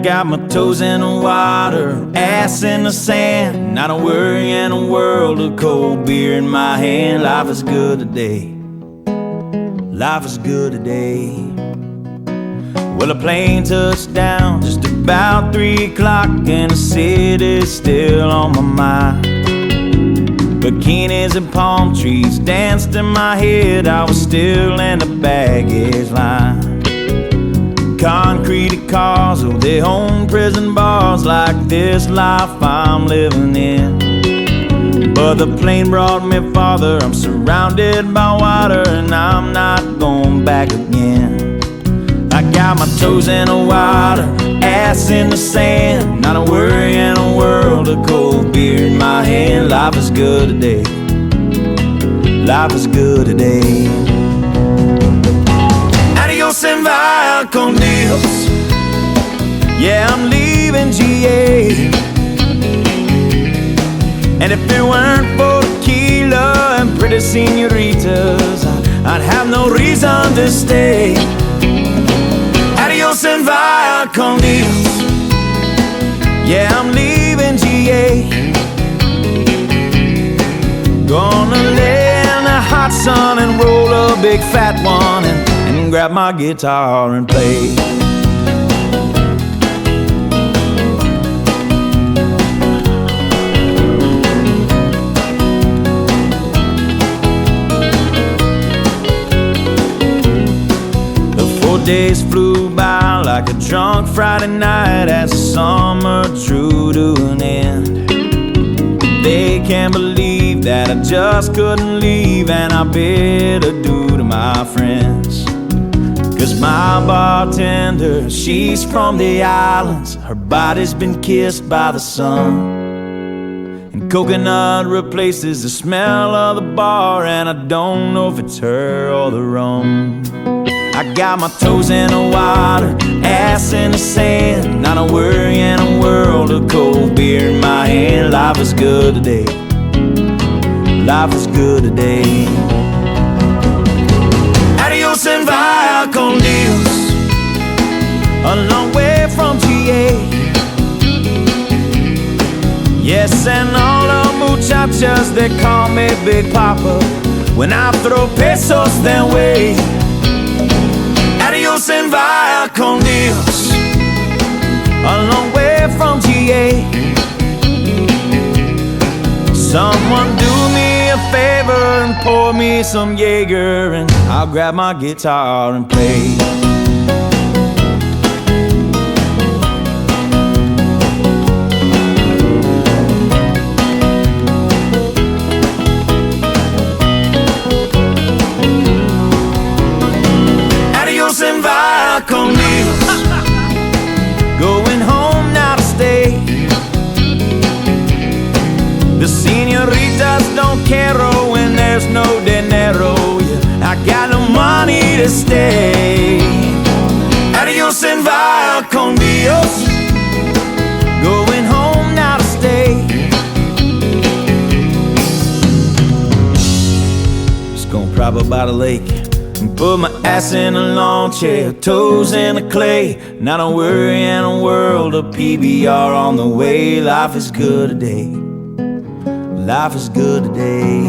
got my toes in the water, ass in the sand, not a worry in a world of cold beer in my hand. Life is good today. Life is good today. Well, a plane touched down just about 3 o'clock, and the city's still on my mind. Bikinis and palm trees danced in my head. I was still in the baggage line. Concrete cars, oh, they own prison bars, like this life I'm living in. But the plane brought me farther. I'm surrounded by water, and I'm not going back again. I got my toes in the water, ass in the sand, not a worry in a world of cold beer in my hand. Life is good today. Life is good today. Adios and vaya con Dios. Yeah, I'm leaving GA. And if it weren't for tequila and pretty senoritas, I'd have no reason to stay. Adios and vaya con Dios. Yeah, I'm leaving GA. Gonna lay in the hot sun and roll a big fat one, and grab my guitar and play. Days flew by like a drunk Friday night as the summer drew to an end. They can't believe that I just couldn't leave, and I bid adieu to my friends. Cause my bartender, she's from the islands. Her body's been kissed by the sun, and coconut replaces the smell of the bar, and I don't know if it's her or the rum. I got my toes in the water, ass in the sand, not a worry in a world of cold beer in my hand. Life is good today. Life is good today. Adios and vaya con Dios. A long way from GA. Yes, and all the muchachas, they call me Big Papa when I throw pesos their way. Adios and vaya con Dios. A long way from GA. Someone do me a favor and pour me some Jaeger, and I'll grab my guitar and play. And vaya con Dios. Going home now to stay. The senoritas don't care when there's no dinero. Yeah, I got no money to stay. Adios and vaya con Dios. Going home now to stay. Just gonna prop up by the lake and put my ass in a lawn chair, toes in the clay, not a worry in a world of PBR on the way. Life is good today. Life is good today.